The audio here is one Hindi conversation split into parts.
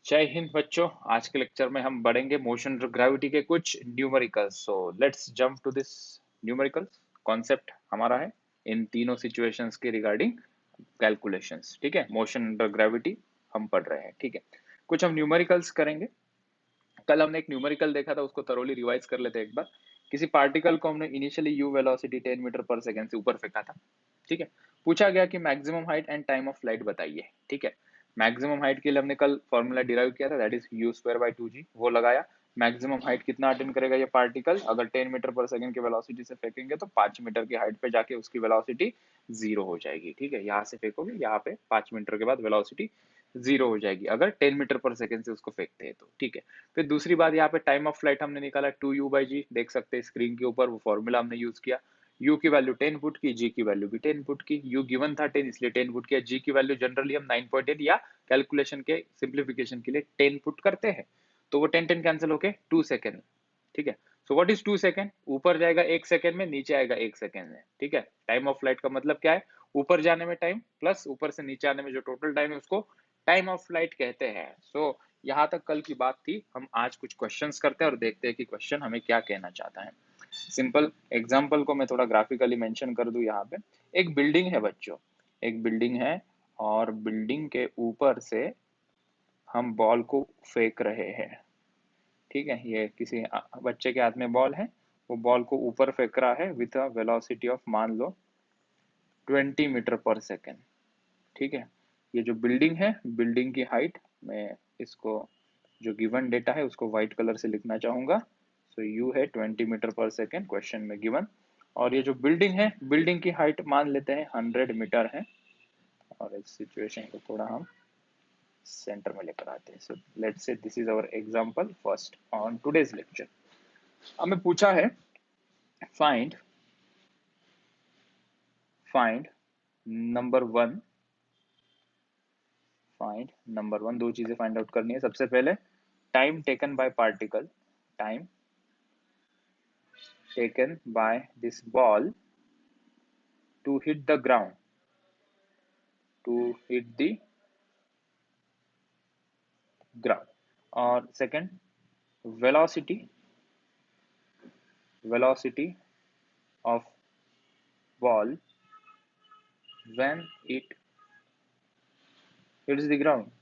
जय हिंद बच्चों। आज के लेक्चर में हम बढ़ेंगे मोशन और ग्रेविटी के कुछ numericals. So let's jump to this numericals. Concept हमारा है इन तीनों सिचुएशंस के रिगार्डिंग कैलकुलेशंस। ठीक है, मोशन और ग्रेविटी हम पढ़ रहे हैं। ठीक है, कुछ हम न्यूमेरिकल्स करेंगे। कल हमने एक न्यूमेरिकल देखा था, उसको थरोली रिवाइज कर लेते हैं एक बार। किसी पार्टिकल को हमने initially you velocity 10 metre per second से ऊपर फेंका था। ठीक है, पूछा गया कि maximum height and time of flight बताइए। ठीक है, मैक्सिमम हाइट के लिए हमने कल फॉर्मूला डिराइव किया था, that is you square by 2g, वो लगाया। मैक्सिमम हाइट कितना अटेन करेगा ये पार्टिकल? अगर 10 मीटर पर सेकंड की वेलोसिटी से फेंकेंगे तो 5 मीटर की हाइट पे जाके उसकी वेलोसिटी जीरो हो जाएगी। ठीक है, यहाँ से फेंकोगे, यहाँ पे 5 मीटर के बाद वेलोसिटी जीरो हो जाएगी अगर 10 मीटर पर सेकंड से उसको फेंकते हैं तो। ठीक है, फिर दूसरी बात, यहाँ पे टाइम ऑफ फ्लाइट हमने निकाला 2u/g, देख सकते हैं स्क्रीन के ऊपर, वो फॉर्मूला हमने यूज किया। u की वैल्यू 10 पुट की, g की वैल्यू भी 10 पुट की। u गिवन था 10 इसलिए 10 पुट किया। g की वैल्यू जनरली हम 9.8 या कैलकुलेशन के सिंप्लीफिकेशन के लिए 10 पुट करते हैं, तो वो 10 10 कैंसिल होके 2 सेकेंड। ठीक है, सो व्हाट इज 2 सेकेंड? ऊपर जाएगा 1 सेकेंड में, नीचे आएगा 1 सेकेंड में। ठीक है, टाइम ऑफ फ्लाइट का मतलब क्या है? ऊपर जाने में टाइम प्लस ऊपर से नीचे आने में जो टोटल टाइम है उसको टाइम ऑफ फ्लाइट कहते हैं। सो यहाँ तक कल की बात थी। हम आज कुछ क्वेश्चंस करते हैं और देखते हैं कि क्वेश्चन हमें क्या कहना चाहता है। सिंपल एग्जांपल को मैं थोड़ा ग्राफिकली मेंशन कर दूं। यहाँ पे एक बिल्डिंग है बच्चों, एक बिल्डिंग है और बिल्डिंग के ऊपर से हम बॉल को फेंक रहे हैं। ठीक है, ये किसी बच्चे के हाथ में बॉल है, वो बॉल को ऊपर फेंक रहा है विथ अ वेलोसिटी ऑफ मान लो 20 मीटर पर सेकेंड। ठीक है, ये जो बिल्डिंग है, बिल्डिंग की हाइट, मैं इसको जो गिवन डेटा है उसको व्हाइट कलर से लिखना चाहूंगा। सो यू है 20 मीटर पर सेकेंड क्वेश्चन में गिवन, और ये जो बिल्डिंग है, बिल्डिंग की हाइट मान लेते हैं 100 मीटर है। और इस सिचुएशन को थोड़ा हम सेंटर में लेकर आते हैं। So let's see this is our example first on today's lecture. हमें पूछा है find find number one, find number one. दो चीजें फाइंड आउट करनी है। सबसे पहले time taken by particle, time taken by this ball to hit the ground, to hit the ground. और second, velocity, velocity of ball when it hits the ground,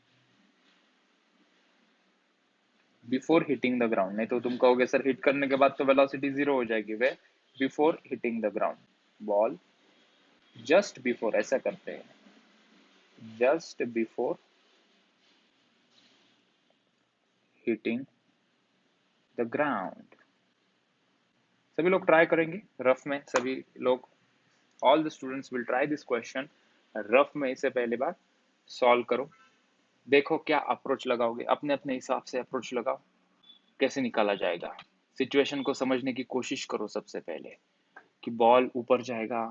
before hitting the ground. नहीं तो तुम कहोगे सर हिट करने के बाद तो वेलोसिटी जीरो हो जाएगी। वे before hitting the ground, ball just before, ऐसा करते हैं, just before hitting the ground. सभी लोग ट्राई करेंगे रफ में, सभी लोग, all the students will try this question rough में। इससे पहले बार सॉल्व करो, देखो क्या अप्रोच लगाओगे, अपने अपने हिसाब से अप्रोच लगाओ, कैसे निकाला जाएगा। सिचुएशन को समझने की कोशिश करो सबसे पहले कि बॉल ऊपर जाएगा,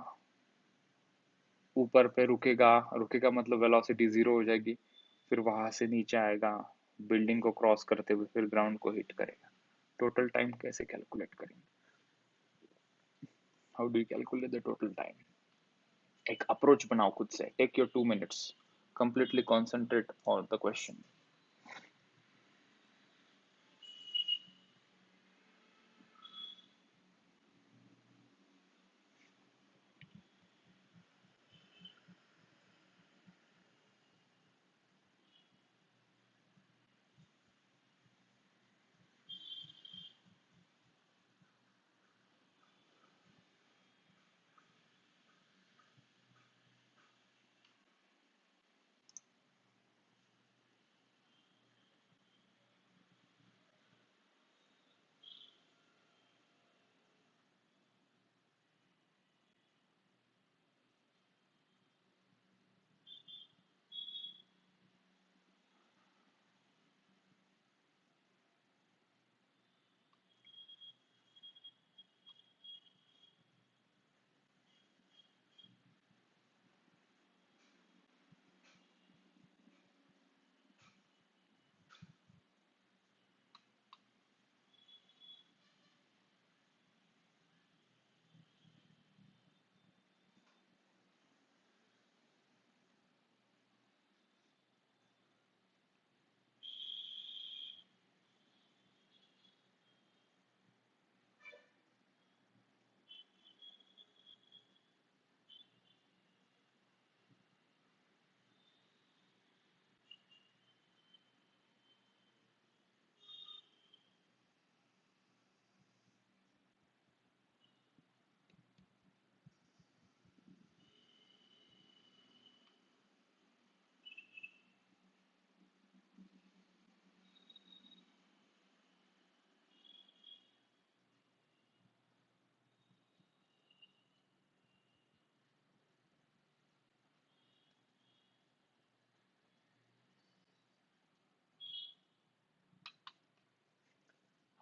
ऊपर पे रुकेगा, रुकेगा मतलब वेलोसिटी जीरो हो जाएगी, फिर वहां से नीचे आएगा, बिल्डिंग को क्रॉस करते हुए फिर ग्राउंड को हिट करेगा। टोटल टाइम कैसे कैलकुलेट करेंगे? How do you calculate the total time? एक अप्रोच बनाओ खुद से, take your 2 minutes, completely concentrate on the question.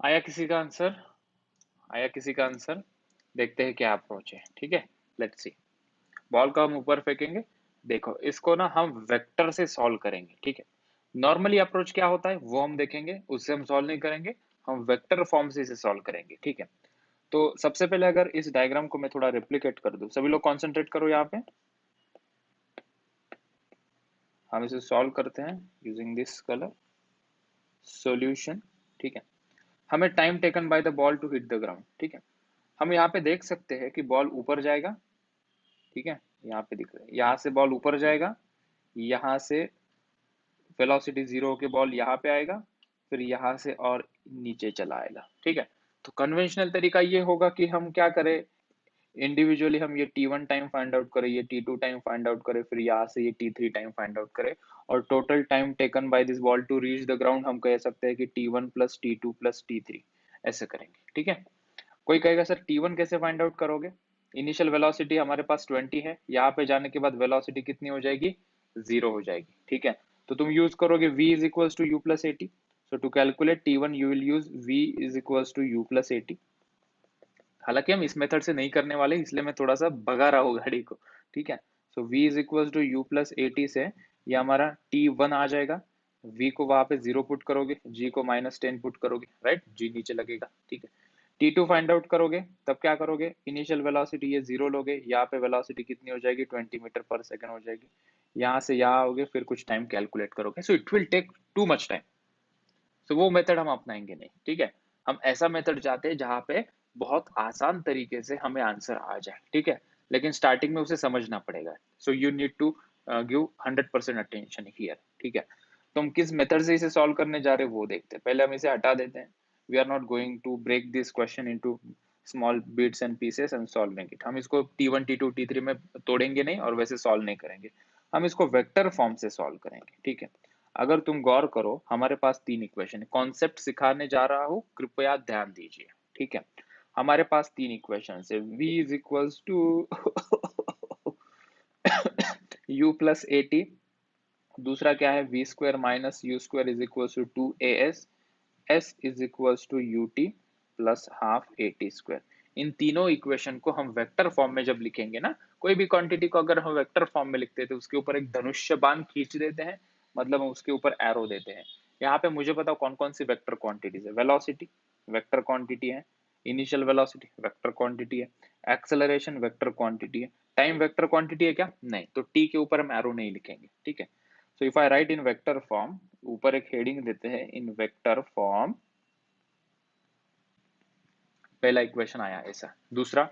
आया किसी का आंसर? आया किसी का आंसर? देखते हैं क्या अप्रोच है। ठीक है, लेट्स सी। बॉल को हम ऊपर फेंकेंगे। देखो इसको ना हम वेक्टर से सॉल्व करेंगे। ठीक है, नॉर्मली अप्रोच क्या होता है वो हम देखेंगे, उससे हम सॉल्व नहीं करेंगे, हम वेक्टर फॉर्म से इसे सॉल्व करेंगे। ठीक है, तो सबसे पहले अगर इस डायग्राम को मैं थोड़ा रेप्लिकेट कर दूं, सभी लोग कॉन्सेंट्रेट करो यहाँ पे। हम इसे सॉल्व करते हैं यूजिंग दिस कलर सॉल्यूशन। ठीक है, हमें time taken by the ball to hit the ground. ठीक है, हम यहाँ पे देख सकते हैं कि बॉल ऊपर जाएगा। ठीक है, यहाँ पे दिख रहा है, यहाँ से बॉल ऊपर जाएगा, यहाँ से वेलोसिटी जीरो होके बॉल यहाँ पे आएगा, फिर यहाँ से और नीचे चला आएगा। ठीक है, तो कन्वेंशनल तरीका ये होगा कि हम क्या करें, इंडिविजुअली हम ये t1 टाइम फाइंड आउट करें, ये t2 टाइम फाइंड आउट करें, फिर यहाँ से ये t3 टाइम फाइंड आउट करें, और total time taken by this ball to reach the ground हम कह सकते हैं कि t1 plus t2 plus t3 ऐसे करेंगे। ठीक है, कोई कहेगा सर t1 कैसे फाइंड आउट करोगे? इनिशियल वेलोसिटी हमारे पास 20 है, यहाँ पे जाने के बाद वेलोसिटी कितनी हो जाएगी? 0 हो जाएगी। ठीक है, तो तुम यूज करोगे v is equals to u plus at. So to calculate t1 you will use v is equals to u plus at. हालांकि हम इस मेथड से नहीं करने वाले, इसलिए मैं थोड़ा सा भगा रहा हूँ गाड़ी को। ठीक है, so v is equal to u plus at से ये हमारा t1 आ जाएगा। v को वहां पे 0 पुट करोगे, g को -10 पुट करोगे, राइट, g नीचे लगेगा। ठीक है, t2 फाइंड आउट करोगे, तब क्या करोगे, इनिशियल वेलोसिटी ये 0 लोगे, यहाँ पे वेलोसिटी कितनी हो जाएगी? 20 मीटर पर सेकंड हो जाएगी। यहाँ से यहाँ आओगे, फिर कुछ टाइम कैलकुलेट करोगे, so it will take too much time. तो वो मेथड हम अपनाएंगे नहीं। ठीक है, हम ऐसा मेथड चाहते हैं जहां पे बहुत आसान तरीके से हमें आंसर आ जाए। ठीक है, लेकिन स्टार्टिंग में उसे समझना पड़ेगा। So you need to give 100% attention here. ठीक है, तो हम किस मेथड से इसे सॉल्व करने जा रहे हैं वो देखते हैं। पहले हम इसे हटा देते हैं। We are not going to break this question into small bits and pieces and solving it. हम इसको t1 t2 t3 में तोड़ेंगे नहीं और वैसे सॉल्व नहीं करेंगे, हम इसको वेक्टर फॉर्म से सॉल्व करेंगे। ठीक है, अगर तुम गौर करो हमारे पास तीन इक्वेशन है, कॉन्सेप्ट सिखाने जा रहा हूं, कृपया ध्यान दीजिए। ठीक है, हमारे पास तीन इक्वेशन है, v is equals to u plus a t, दूसरा क्या है v square minus u square is equals to 2as, s is equals to ut plus half a t square. इन तीनों इक्वेशन को हम वेक्टर फॉर्म में जब लिखेंगे ना, कोई भी क्वांटिटी को अगर हम वेक्टर फॉर्म में लिखते हैं तो उसके ऊपर एक धनुष्य बाण खींच देते हैं, मतलब हम उसके ऊपर एरो देते हैं। यहाँ पे मुझे बताओ कौन कौन सी वेक्टर क्वांटिटीज है। वेलोसिटी वेक्टर क्वांटिटी है, इनिशियल वेलोसिटी वेक्टर क्वांटिटी है, एक्सेलरेशन वेक्टर क्वांटिटी है, टाइम वेक्टर क्वांटिटी है क्या? नहीं, तो टी के ऊपर हम एरो नहीं लिखेंगे। ठीक है, so if I right in vector form, ऊपर एक हेडिंग देते हैं इन वेक्टर फॉर्म, पहला इक्वेशन आया ऐसा। दूसरा,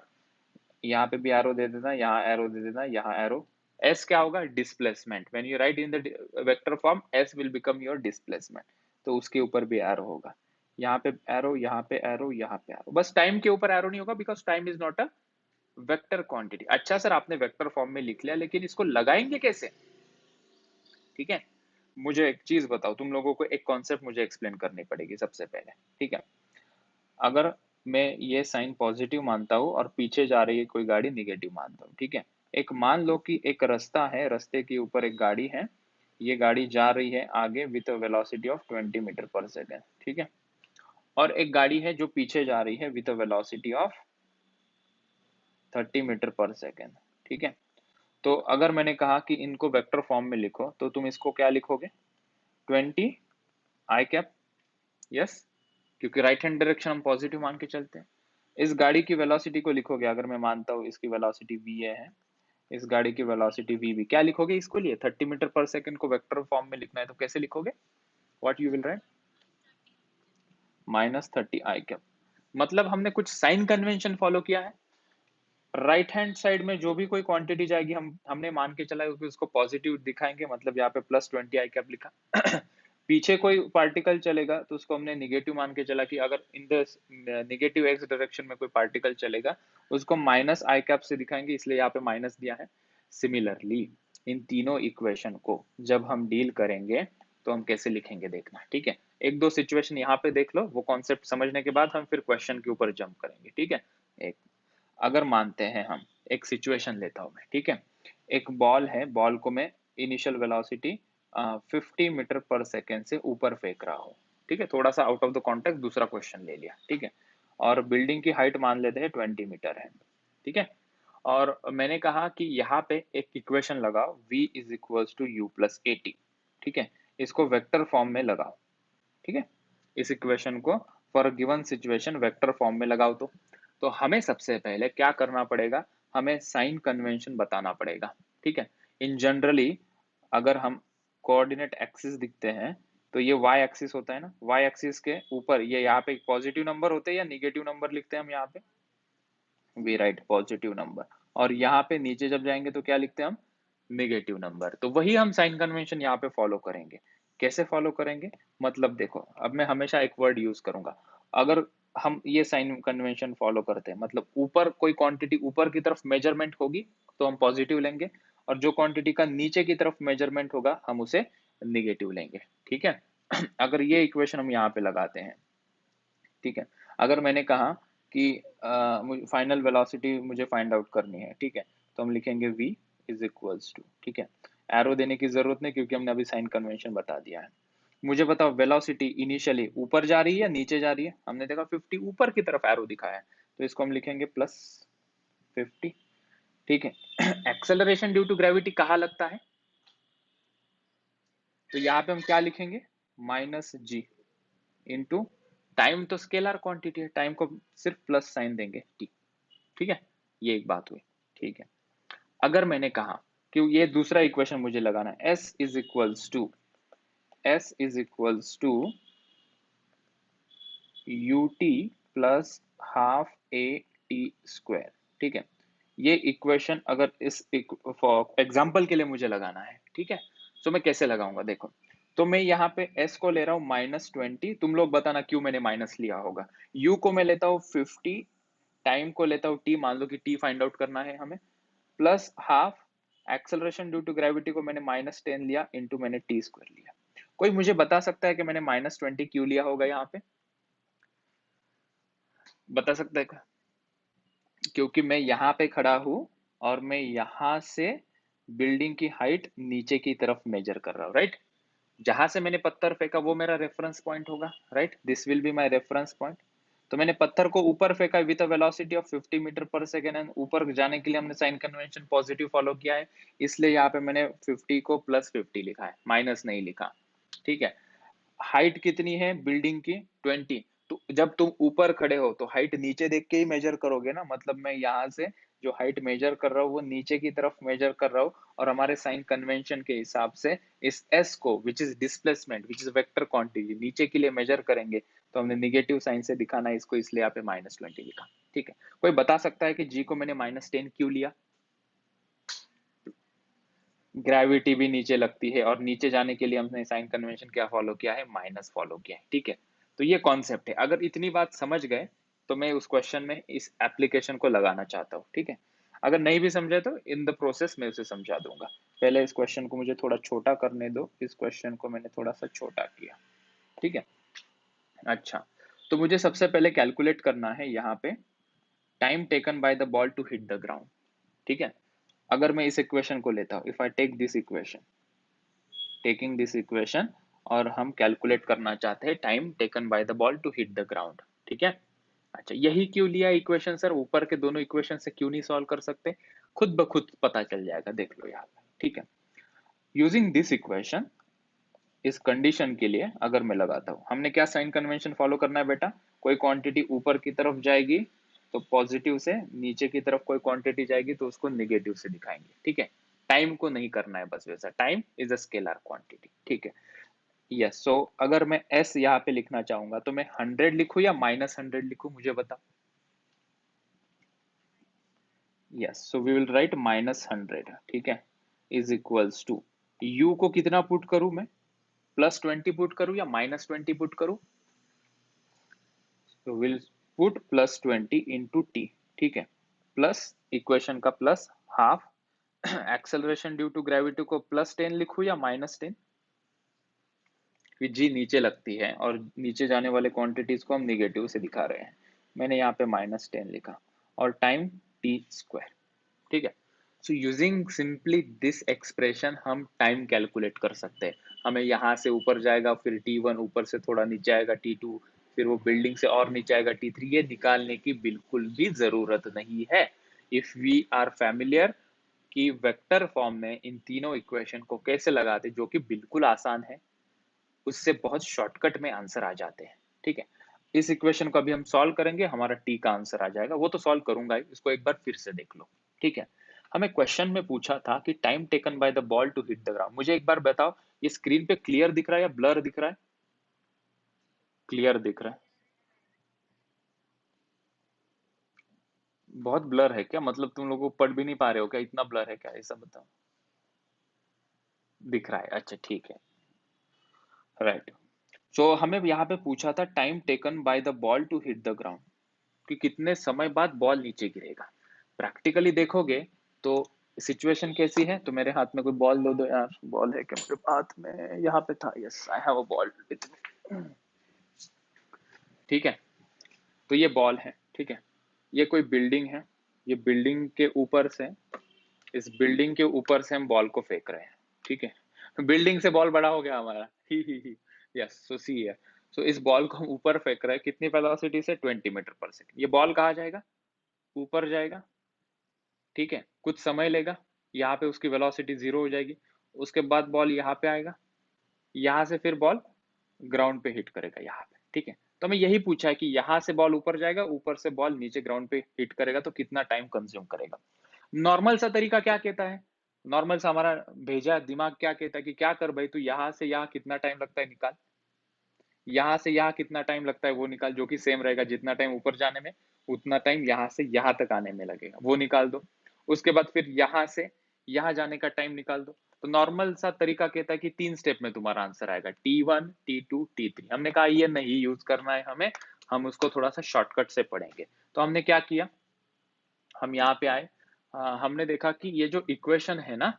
यहाँ पे भी एरो दे देना, यहाँ एरो दे देना, यहाँ एरो। एस क्या होगा? Displacement. When you right in the vector form, S will become your displacement, तो उसके ऊपर भी एरो होगा। यहाँ पे एरो, यहाँ पे एरो, यहाँ पे एरो। बस टाइम के ऊपर एरो नहीं होगा, because time is not a vector quantity. अच्छा सर, आपने वेक्टर फॉर्म में लिख लिया, लेकिन इसको लगाएंगे कैसे? ठीक है, मुझे एक चीज बताओ, तुम लोगों को एक कॉन्सेप्ट मुझे एक्सप्लेन करनी पड़ेगी सबसे पहले। ठीक है, अगर मैं ये साइन पॉजिटिव मानता हूँ और पीछे जा रही है कोई गाड़ी निगेटिव मानता हूँ। ठीक है, एक मान लो कि एक रास्ता है, रास्ते के ऊपर एक गाड़ी है, ये गाड़ी जा रही है आगे with velocity of 20 metre per second. ठीक है, और एक गाड़ी है जो पीछे जा रही है with velocity of 30 metre per second. ठीक है, तो अगर मैंने कहा कि इनको वेक्टर फॉर्म में लिखो, तो तुम इसको क्या लिखोगे? 20 आई कैप, यस, क्योंकि राइट हैंड डायरेक्शन हम पॉजिटिव मान के चलते हैं। इस गाड़ी की वेलोसिटी को लिखोगे, अगर मैं मानता हूँ इसकी वेलोसिटी va है, इस गाड़ी की वेलोसिटी vb, क्या लिखोगे इसको लिए? 30 मीटर पर सेकंड को वेक्टर फॉर्म में लिखना है तो कैसे लिखोगे? What you will write? -30 I cap. मतलब हमने कुछ साइन कन्वेंशन फॉलो किया है। राइट हैंड साइड में जो भी कोई क्वांटिटी जाएगी, हमने मान के चला कि उसको पॉजिटिव दिखाएंगे, मतलब यहाँ पे +20 आई कैप लिखा। पीछे कोई पार्टिकल चलेगा तो उसको हमने निगेटिव मान के चला कि अगर in the negative x direction में कोई पार्टिकल चलेगा, उसको माइनस आई कैप से दिखाएंगे, इसलिए यहाँ पे माइनस दिया है। सिमिलरली इन तीनों इक्वेशन को जब हम डील करेंगे तो हम कैसे लिखेंगे देखना। ठीक है, एक दो सिचुएशन यहाँ पे देख लो, वो कॉन्सेप्ट समझने के बाद हम फिर क्वेश्चन के ऊपर जंप करेंगे। ठीक है, एक अगर मानते हैं हम, एक सिचुएशन लेता हूं मैं। ठीक है, एक बॉल है, बॉल को मैं initial velocity 50 meter per second से ऊपर फेंक रहा हूँ। ठीक है, थोड़ा सा आउट ऑफ द कॉन्टेक्स्ट दूसरा क्वेश्चन ले लिया, ठीक है। और बिल्डिंग की हाइट मान लेते हैं 20 मीटर है, ठीक है। और मैंने कहा कि यहाँ पे एक इक्वेशन लगाओ v is equals to u plus a t, ठीक है। इसको वेक्टर फॉर्म में लगाओ, ठीक है। इस इक्वेशन को for a given situation vector form में लगाओ तो हमें सबसे पहले क्या करना पड़ेगा, हमें साइन कन्वेंशन बताना पड़ेगा, ठीक है। इन जनरली अगर हम कोऑर्डिनेट एक्सिस दिखते हैं तो ये y एक्सिस होता है ना, y एक्सिस के ऊपर ये यहाँ पे पॉजिटिव नंबर होते हैं या निगेटिव नंबर लिखते हैं हम यहाँ पे, वी राइट पॉजिटिव नंबर। और यहाँ पे नीचे जब जाएंगे तो क्या लिखते हैं हम, नेगेटिव नंबर। तो वही हम साइन कन्वेंशन यहाँ पे फॉलो करेंगे। कैसे फॉलो करेंगे, मतलब देखो अब मैं हमेशा एक वर्ड यूज करूंगा। अगर हम ये साइन कन्वेंशन फॉलो करते हैं मतलब ऊपर कोई क्वांटिटी ऊपर की तरफ मेजरमेंट होगी तो हम पॉजिटिव लेंगे, और जो क्वांटिटी का नीचे की तरफ मेजरमेंट होगा हम उसे निगेटिव लेंगे, ठीक है। अगर ये इक्वेशन हम यहाँ पे लगाते हैं, ठीक है। अगर मैंने कहा कि फाइनल वेलोसिटी मुझे फाइंड आउट करनी है, ठीक है, तो हम लिखेंगे v इज इक्वल्स टू, ठीक है। एरो देने की जरूरत नहीं क्योंकि हमने अभी साइन कन्वेंशन बता दिया है। मुझे बताओ वेलोसिटी इनिशियली ऊपर जा रही है या नीचे जा रही है, हमने देखा 50 ऊपर की तरफ एरो दिखाया है तो इसको हम लिखेंगे प्लस 50, ठीक है। एक्सेलरेशन ड्यू टू ग्रेविटी कहाँ लगता है, तो यहाँ पे हम क्या लिखेंगे, माइनस जी इंटू टाइम, तो स्केलर क्वांटिटी है, टाइम को सिर्फ प्लस साइन देंगे टी, ठीक है। ये एक बात हुई, ठीक है। अगर मैंने कहा कि ये दूसरा इक्वेशन मुझे लगाना है, s is equals to u t plus half a t square, ठीक है। ये इक्वेशन अगर इस एग्जाम्पल के लिए मुझे लगाना है, ठीक है, तो मैं कैसे लगाऊंगा देखो। तो मैं यहाँ पे s को ले रहा हूँ -20, तुम लोग बताना क्यों मैंने माइनस लिया होगा। u को मैं लेता हूँ 50, टाइम को लेता हूँ t, मान लो कि t फाइंड आउट करना है हमें, plus half acceleration due to gravity को मैंने -10 लिया इंटू मैंने टी स्क्वायर लिया। कोई मुझे बता सकता है कि मैंने -20 क्यों लिया होगा यहाँ पे, बता सकता है क्या? क्योंकि मैं यहाँ पे खड़ा हूँ और मैं यहाँ से बिल्डिंग की हाइट नीचे की तरफ मेजर कर रहा हूँ, राइट। जहां से मैंने पत्थर फेंका वो मेरा रेफरेंस पॉइंट होगा, right, this will be my reference point. तो मैंने पत्थर को ऊपर फेंका with a velocity of 50 meter per second and ऊपर जाने के लिए हमने साइन कन्वेंशन पॉजिटिव फॉलो किया है, इसलिए यहाँ पे मैंने 50 को +50 लिखा है, माइनस नहीं लिखा, ठीक है। हाइट कितनी है बिल्डिंग की, 20। तो जब तुम ऊपर खड़े हो तो हाइट नीचे देख के ही मेजर करोगे ना, मतलब मैं यहाँ से जो हाइट मेजर कर रहा हूँ वो नीचे की तरफ मेजर कर रहा हूँ, और हमारे साइन कन्वेंशन के हिसाब से इस s को which is displacement which is vector quantity नीचे के लिए मेजर करेंगे, तो हमने निगेटिव साइन से दिखाना है इसको, इसलिए यहाँ पे -20 लिखा, ठीक है। कोई बता सकता है कि g को मैंने -10 क्यों लिया, ग्रेविटी भी नीचे लगती है और नीचे जाने के लिए हमने साइन कन्वेंशन क्या फॉलो किया है, माइनस फॉलो किया है, ठीक है। तो ये कॉन्सेप्ट है, अगर इतनी बात समझ गए तो मैं उस क्वेश्चन में इस एप्लीकेशन को लगाना चाहता हूँ, ठीक है। अगर नहीं भी समझे तो इन द प्रोसेस मैं उसे समझा दूंगा। पहले इस क्वेश्चन को मुझे थोड़ा छोटा करने दो, इस क्वेश्चन को मैंने थोड़ा सा छोटा किया, ठीक है। अच्छा, तो मुझे सबसे पहले कैलकुलेट करना है यहाँ पे time taken by the ball to hit the ground, ठीक है। अगर मैं इस इक्वेशन को लेता हूँ, if I take this equation, taking this equation, और हम कैलकुलेट करना चाहते हैं time taken by the ball to hit the ground, ठीक है। अच्छा, यही क्यों लिया इक्वेशन सर, ऊपर के दोनों इक्वेशन से क्यों नहीं सॉल्व कर सकते, खुद ब खुद पता चल जाएगा, देख लो यहाँ पे, ठीक है। यूजिंग दिस इक्वेशन, इस कंडीशन के लिए अगर मैं लगाता हूँ, हमने क्या साइन कन्वेंशन फॉलो करना है बेटा, कोई क्वांटिटी ऊपर की तरफ जाएगी तो पॉजिटिव से, नीचे की तरफ कोई क्वांटिटी जाएगी तो उसको निगेटिव से दिखाएंगे, ठीक है। टाइम को नहीं करना है बस वैसा, time is a scalar quantity, ठीक है। यस, सो अगर मैं s यहाँ पे लिखना चाहूंगा तो मैं 100 लिखूं या -100 लिखूं, मुझे बताओ। Yes, so we will write -100, ठीक है, इज इक्वल्स टू u को कितना पुट करूं मैं, +20 पुट करूं या -20 पुट करूं, तो विल पुट +20 इंटू टी, ठीक है, प्लस इक्वेशन का plus half, acceleration due to gravity को +10 लिखूं या -10, जी नीचे लगती है और नीचे जाने वाले क्वांटिटीज को हम निगेटिव से दिखा रहे हैं, मैंने यहाँ पे -10 लिखा, और टाइम टी स्क्वायर, ठीक है। So using simply this expression हम टाइम कैलकुलेट कर सकते हैं। हमें यहाँ से ऊपर जाएगा, फिर T1 ऊपर से थोड़ा नीचे आएगा T2, फिर वो बिल्डिंग से और नीचे आएगा T3, ये निकालने की बिल्कुल भी जरूरत नहीं है। इफ वी आर फैमिलियर कि वेक्टर फॉर्म में इन तीनों इक्वेशन को कैसे लगाते, जो कि बिल्कुल आसान है, उससे बहुत शॉर्टकट में आंसर आ जाते हैं। ठीक है, इस इक्वेशन को अभी हम सॉल्व करेंगे, हमारा टी का आंसर आ जाएगा। वो तो सॉल्व करूंगा ही, इसको एक बार फिर से देख लो। ठीक है, हमें क्वेश्चन में पूछा था कि time taken by the ball to hit the ground. मुझे एक बार बताओ, ये स्क्रीन पे क्लियर दिख रहा है या ब्लर दिख रहा है? क्लियर दिख रहा है? बहुत ब्लर है क्या? मतलब तुम लोगों को पढ़ भी नहीं पा रहे हो क्या? इतना ब्लर है क्या? ऐसा बताओ। दिख रहा है, अच्छा ठीक है, राइट। सो हमें यहाँ पे पूछा था time taken by the ball to hit the ground, कि कितने समय बाद बॉल नीचे गिरेगा। प्रैक्टिकली देखोगे तो सिचुएशन कैसी है? तो मेरे हाथ में कोई बॉल दो, दो यार, बॉल है क्या मेरे हाथ में? यहाँ पे था, yes I have a ball with me. ठीक है, तो ये बॉल है। ठीक है, ये कोई बिल्डिंग है, ये बिल्डिंग के ऊपर से, इस बिल्डिंग के ऊपर से हम बॉल को फेंक रहे हैं। ठीक है, बिल्डिंग से बॉल बड़ा हो गया हमारा, ही यस। सो सी है, सो इस बॉल को हम ऊपर फेंक रहे हैं, कितनी वेलोसिटी से? 20 मीटर पर सेकेंड। ये बॉल कहाँ जाएगा? ऊपर जाएगा। ठीक है, कुछ समय लेगा, यहाँ पे उसकी वेलोसिटी 0 हो जाएगी। उसके बाद बॉल यहाँ पे आएगा, यहाँ से फिर बॉल ग्राउंड पे हिट करेगा यहाँ पे। ठीक है, तो हमें यही पूछा है कि यहाँ से बॉल ऊपर जाएगा, ऊपर से बॉल नीचे ग्राउंड पे हिट करेगा, तो कितना टाइम कंज्यूम करेगा। नॉर्मल सा तरीका क्या कहता है? नॉर्मल सा हमारा भेजा दिमाग क्या कहता है कि क्या कर भाई, तू यहाँ से यहाँ कितना टाइम लगता है निकाल, यहाँ से यहाँ कितना टाइम लगता है वो निकाल, जो कि सेम रहेगा, जितना टाइम ऊपर जाने में उतना टाइम यहाँ से यहाँ तक आने में लगेगा, वो निकाल दो। उसके बाद फिर यहाँ से यहाँ जाने का टाइम निकाल दो। तो नॉर्मल सा तरीका कहता है कि 3 स्टेप में तुम्हारा आंसर आएगा, T1, T2, T3। हमने कहा ये नहीं यूज करना है हमें, हम उसको थोड़ा सा शॉर्टकट से पढ़ेंगे। तो हमने क्या किया, हम यहाँ पे आए, हमने देखा कि ये जो इक्वेशन है ना,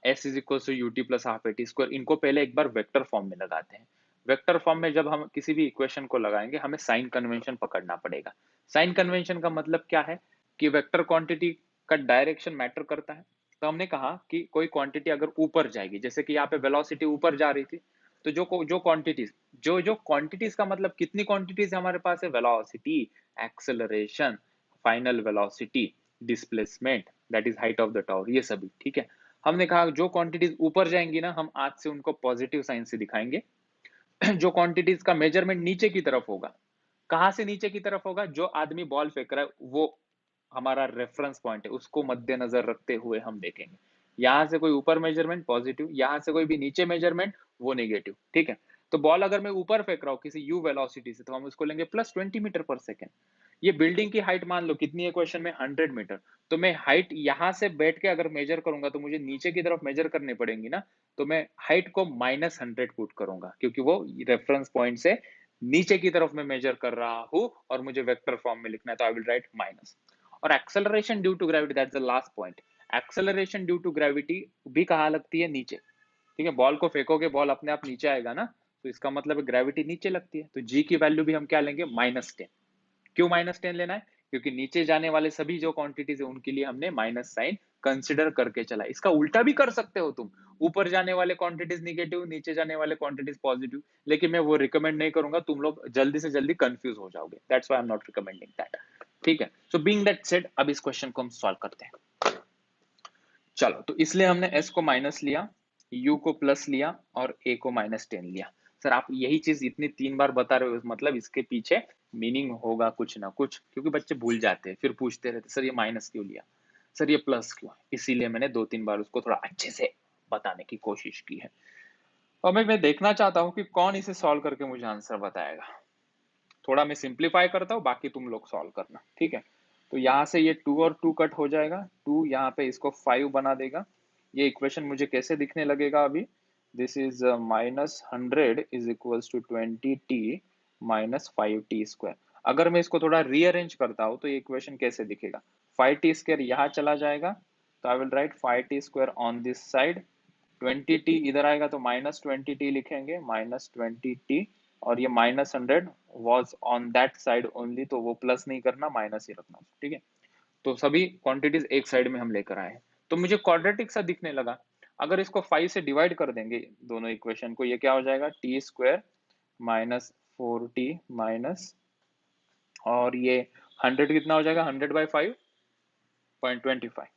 s is equal to u t plus half a t square, इनको पहले एक बार वेक्टर फॉर्म में लगाते हैं। वेक्टर फॉर्म में जब हम किसी भी इक्वेशन को लगाएंगे, हमें साइन कन्वेंशन पकड़ना पड़ेगा। साइन कन्वेंशन का मतलब क्या है कि वेक्टर क्वांटिटी का डायरेक्शन मैटर करता है। तो हमने कहा कि कोई क्वांटिटी अगर ऊपर जाएगी, जैसे कि यहाँ पे वेलोसिटी ऊपर जा रही थी, तो जो क्वांटिटीज, जो क्वांटिटीज का मतलब कितनी क्वांटिटीज हमारे पास है? Velocity, acceleration, final velocity, displacement, that is height of the tower, ये सभी। ठीक है, हमने कहा जो क्वांटिटीज ऊपर जाएंगी ना, हम आज से उनको पॉजिटिव साइन से दिखाएंगे। जो क्वांटिटीज का मेजरमेंट नीचे की तरफ होगा, कहां से नीचे की तरफ होगा? जो आदमी बॉल फेंक रहा है वो हमारा रेफरेंस पॉइंट है, उसको मद्देनजर रखते हुए हम देखेंगे। यहां से कोई ऊपर मेजरमेंट पॉजिटिव, यहां से कोई भी नीचे मेजरमेंट वो नेगेटिव। ठीक है, तो बॉल अगर मैं ऊपर फेंक रहा हूँ किसी यू वेलोसिटी से, तो हम उसको लेंगे +20 मीटर पर सेकेंड। ये बिल्डिंग की हाइट मान लो कितनी है क्वेश्चन में? 100 मीटर। तो मैं हाइट यहां से बैठ के अगर मेजर करूंगा, तो मुझे नीचे की तरफ मेजर करनी पड़ेगी ना, तो मैं हाइट को -100 पुट करूंगा, क्योंकि वो रेफरेंस पॉइंट से नीचे की तरफ मैं मेजर कर रहा हूं और मुझे वेक्टर फॉर्म में लिखना है, तो आई विल राइट माइनस। और acceleration due to gravity, that's the last point. Acceleration due to gravity भी कहाँ लगती है? नीचे। ठीक है, बॉल को फेंकोगे, बॉल अपने आप नीचे आएगा ना, तो इसका मतलब ग्रेविटी नीचे लगती है। तो जी की वैल्यू भी हम क्या लेंगे? -10। क्यों -10 लेना है? क्योंकि नीचे जाने वाले सभी जो क्वांटिटीज है उनके लिए हमने माइनस साइन कंसिडर करके चला। इसका उल्टा भी कर सकते हो तुम, ऊपर जाने वाले क्वांटिटीज निगेटिव, नीचे जाने वाले क्वांटिटीज पॉजिटिव, लेकिन मैं वो रिकमेंड नहीं करूंगा, तुम लोग जल्दी से जल्दी कंफ्यूज हो जाओगे, that's why I am not recommending that. ठीक है, सो बीइंग दैट सेड, अब इस क्वेश्चन को हम सॉल्व करते हैं। चलो, तो इसलिए हमने s को माइनस लिया, u को प्लस लिया और a को -10 लिया। सर आप यही चीज इतनी 3 बार बता रहे हो, मतलब इसके पीछे मीनिंग होगा कुछ ना कुछ, क्योंकि बच्चे भूल जाते हैं, फिर पूछते रहते सर ये माइनस क्यों लिया, सर ये प्लस क्यों? इसीलिए मैंने 2-3 बार उसको थोड़ा अच्छे से बताने की कोशिश की है। और मैं देखना चाहता हूँ कि कौन इसे सॉल्व करके मुझे आंसर बताएगा। थोड़ा मैं सिंप्लीफाई करता हूँ, बाकी तुम लोग सॉल्व करना। ठीक है, तो यहाँ से ये 2 और 2 कट हो जाएगा, 2 यहाँ पे इसको 5 बना देगा। ये इक्वेशन मुझे कैसे दिखने लगेगा अभी? This is -100 is equals to 20t -5t²। अगर मैं इसको थोड़ा रीअरेंज करता हूँ तो ये इक्वेशन कैसे दिखेगा? 5t² यहाँ चला जाएगा, तो I will right 5t² on this side, 20t इधर आएगा तो -20t लिखेंगे, -20t, और ये -100 was on that side only, तो वो प्लस नहीं करना, माइनस ही रखना। ठीक है, तो सभी क्वांटिटीज एक साइड में हम लेकर आए हैं। तो मुझे क्वाड्रेटिक सा दिखने लगा। अगर इसको 5 से डिवाइड कर देंगे दोनों इक्वेशन को, ये क्या हो जाएगा, T square minus 4t minus, और ये 100 कितना हो जाएगा, 100/5.25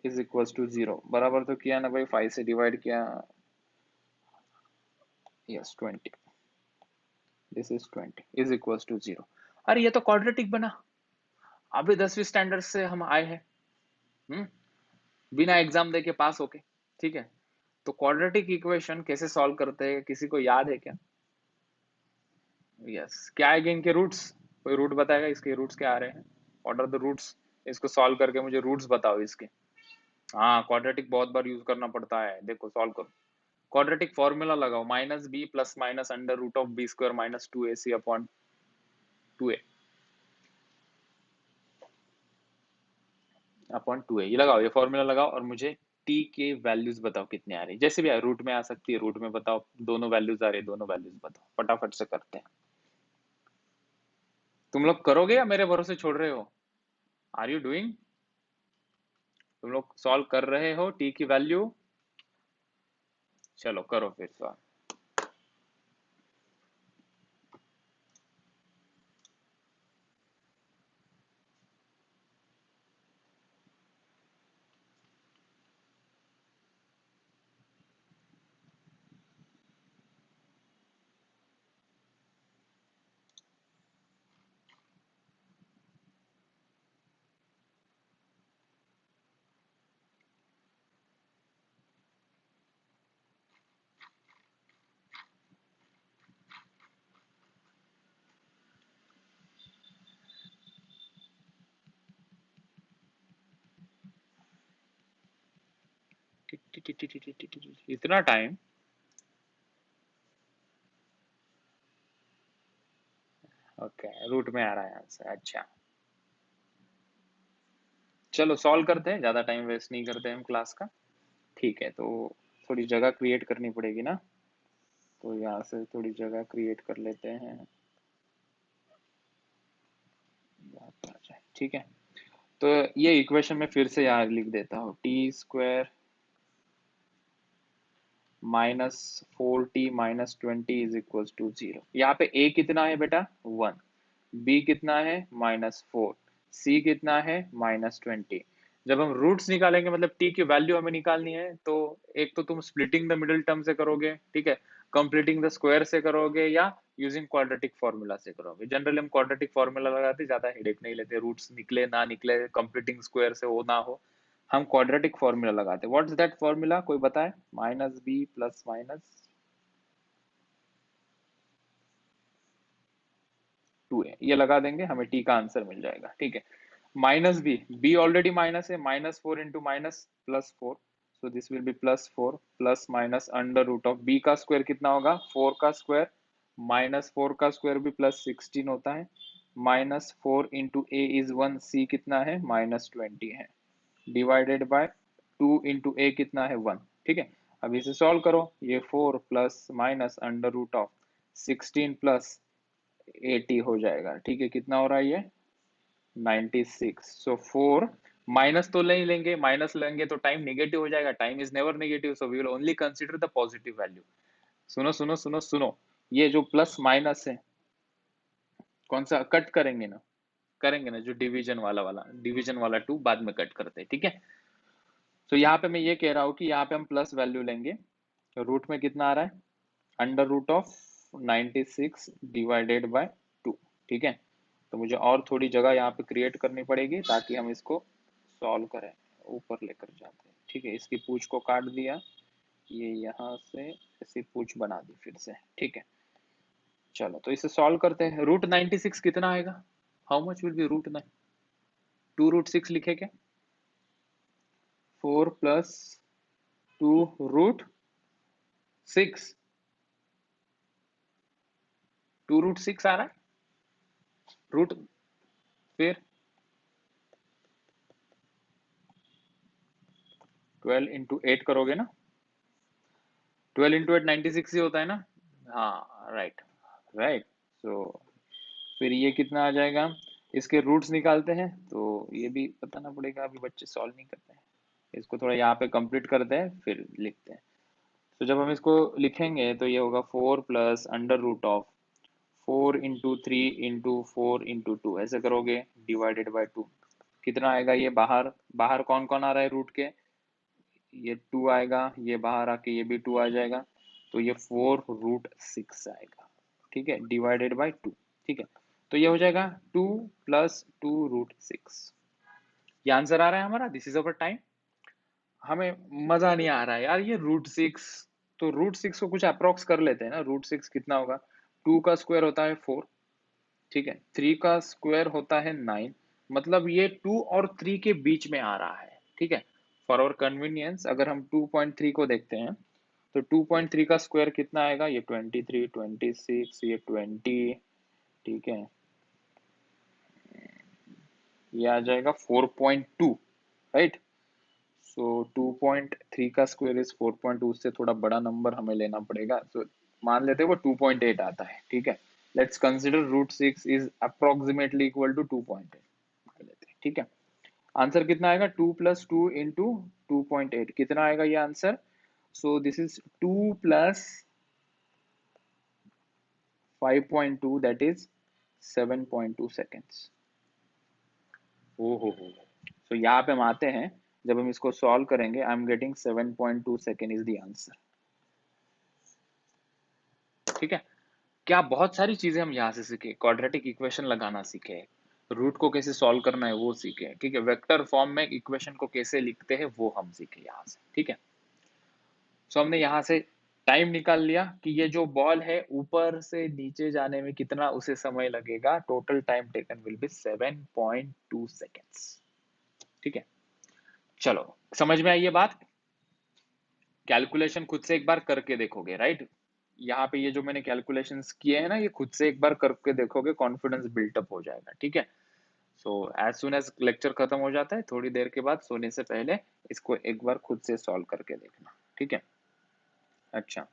इज इक्वल टू 0। बराबर तो किया ना भाई, 5 से डिवाइड किया, yes 20, this is 20 is equal to 0। अरे ये तो क्वाड्रेटिक बना। अभी 10वीं स्टैंडर्ड से हम आए हैं, बिना एग्जाम दे के पास होके, ठीक है। तो क्वाड्रेटिक इक्वेशन कैसे सॉल्व करते हैं, किसी को याद है क्या? यस, क्या आएंगे इनके रूट्स? कोई रूट बताएगा इसके रूट्स क्या आ रहे हैं? What are the roots? इसको सॉल्व करके मुझे रूट्स बताओ इसके। हाँ, क्वाड्रेटिक बहुत बार यूज करना पड़ता है, देखो सॉल्व करो। क्वाड्रेटिक फॉर्मूला लगाओ, minus b plus minus under root of b square minus 2ac upon 2a upon 2a, ये लगाओ, ये फॉर्मूला लगाओ और मुझे टी के वैल्यूज बताओ कितने आ रही है। जैसे भी आए, रूट में आ सकती है, रूट में बताओ, दोनों वैल्यूज आ रही है, दोनों वैल्यूज बताओ, फटाफट से करते हैं। तुम लोग करोगे या मेरे भरोसे छोड़ रहे हो? Are you doing? तुम लोग सॉल्व कर रहे हो टी की वैल्यू? चलो करो फिर सॉल्व। इतना टाइम? ओके, रूट में आ रहा है आंसर, अच्छा। चलो सॉल्व करते हैं, ज्यादा टाइम वेस्ट नहीं करते हम क्लास का। ठीक है, तो थोड़ी जगह क्रिएट करनी पड़ेगी ना, तो यहाँ से थोड़ी जगह क्रिएट कर लेते हैं, यहाँ पे आ जाए, ठीक है। तो ये इक्वेशन में फिर से यहाँ लिख देता हूँ, t square minus 4t minus 20 is equal to 0। यहाँ पे a कितना है बेटा, 1, b कितना है -4, c कितना है -20। जब हम रूट्स निकालेंगे, मतलब t की वैल्यू हमें निकालनी है, तो एक तो तुम स्प्लिटिंग द मिडिल टर्म से करोगे, ठीक है, कंप्लीटिंग द स्क्वायर से करोगे, या यूजिंग क्वाड्रेटिक फॉर्मूला से करोगे। जनरली हम क्वाड्रेटिक फॉर्मूला लगाते, ज्यादा हेडेक नहीं लेते, रूट्स निकले ना निकले, कंप्लीटिंग स्क्वायर से हो ना हो, हम क्वाड्रेटिक फॉर्मूला लगाते हैं। व्हाट्स दैट फॉर्मूला, कोई बताए? Minus b plus minus 2a, ये लगा देंगे, हमें टी का आंसर मिल जाएगा, ठीक है। माइनस बी ऑलरेडी माइनस है, -4 into minus +4, so this will be +4 plus minus under root of b का स्क्वायर कितना होगा, 4 का स्क्वायर, -4 का स्क्वायर भी +16 होता है, -4 इंटू ए इज 1, सी कितना है -20 है, डिवाइडेड बाय 2 इंटू ए कितना है 1, ठीक है। अब इसे सॉल्व करो, ये 4 plus minus under root of 16 plus 80 हो जाएगा, ठीक है। कितना हो रहा है ये, 96। सो 4 माइनस तो नहीं लेंगे, माइनस लेंगे तो टाइम नेगेटिव हो जाएगा, time is never negative, so we will only consider the positive value. सुनो सुनो सुनो सुनो, ये जो प्लस माइनस है, कौन सा कट करेंगे ना, करेंगे ना, जो डिवीजन वाला वाला डिवीजन वाला 2 बाद में कट करते हैं, ठीक है। तो यहाँ पे मैं ये कह रहा हूँ कि यहाँ पे हम प्लस वैल्यू लेंगे, रूट में कितना आ रहा है, under root of 96 divided by 2, ठीक है। तो मुझे और थोड़ी जगह यहाँ पे क्रिएट करनी पड़ेगी ताकि हम इसको सॉल्व करें, ऊपर लेकर जाते हैं, ठीक है। इसकी पूछ को काट दिया, ये यहाँ से ऐसी पूछ बना दी फिर से, ठीक है। चलो तो इसे सॉल्व करते हैं। रूट 96 कितना आएगा, how much will be root 9, 2√6 लिखे क्या, 4 प्लस 2√6, 2√6 आ रहा है रूट, फिर 12 इंटू 8 करोगे ना, 12 इंटू 8 96 ही होता है ना। हाँ राइट, राइट। सो फिर ये कितना आ जाएगा, इसके रूट्स निकालते हैं, तो ये भी बताना पड़ेगा, अभी बच्चे सॉल्व नहीं करते हैं। इसको थोड़ा यहाँ पे कंप्लीट करते हैं फिर लिखते हैं। तो जब हम इसको लिखेंगे तो ये होगा 4 plus under root of 4 into 3 into 4 into 2, ऐसे करोगे डिवाइडेड बाय 2। कितना आएगा ये बाहर, बाहर कौन कौन आ रहा है रूट के, ये 2 आएगा, ये बाहर आके ये भी 2 आ जाएगा, तो ये 4√6 आएगा। ठीक है, डिवाइडेड बाय 2। ठीक है, तो ये हो जाएगा 2 प्लस 2√6। ये आंसर आ रहा है हमारा। This is our time. हमें मजा नहीं आ रहा है यार, ये √6। तो √6 को कुछ अप्रोक्स कर लेते हैं ना। √6 कितना होगा, 2 का स्क्वायर होता है 4, ठीक है, 3 का स्क्वायर होता है 9, मतलब ये 2 और 3 के बीच में आ रहा है। ठीक है, फॉर आवर कन्वीनियंस अगर हम 2.3 को देखते हैं तो 2.3 का स्क्वायर कितना आएगा, ये 23, 26, ये 20, ठीक है, ये आ जाएगा 4.2, राइट। सो 2.3 का स्क्वायर इज 4.2, उससे थोड़ा बड़ा नंबर हमें लेना पड़ेगा। सो मान लेते हैं वो 2.8 आता है। ठीक है, let's consider √6 is approximately equal to 2.8 मान लेते हैं। ठीक है, आंसर कितना आएगा, 2 प्लस 2 इंटू 2.8, कितना आएगा ये answer. So this is 2 plus 5.2, that is 7.2 seconds. हो, सो यहाँ पे हम आते हैं, जब हम इसको सॉल्व करेंगे I am getting 7.2 second is the answer. ठीक है, क्या बहुत सारी चीजें हम यहाँ से सीखे, क्वाड्रेटिक इक्वेशन लगाना सीखे, रूट को कैसे सॉल्व करना है वो सीखे, ठीक है, वेक्टर फॉर्म में इक्वेशन को कैसे लिखते हैं वो हम सीखे यहाँ से। ठीक है, सो हमने यहाँ से टाइम निकाल लिया कि ये जो बॉल है ऊपर से नीचे जाने में कितना उसे समय लगेगा। Total time taken will be 7.2 seconds. ठीक है, चलो समझ में आई ये बात। कैलकुलेशन खुद से एक बार करके देखोगे, राइट। यहाँ पे ये जो मैंने कैलकुलेशंस किए हैं ना, ये खुद से एक बार करके देखोगे, कॉन्फिडेंस बिल्टअप हो जाएगा। ठीक है, so as soon as lecture खत्म हो जाता है, थोड़ी देर के बाद सोने से पहले इसको एक बार खुद से सॉल्व करके देखना। ठीक है, अच्छा,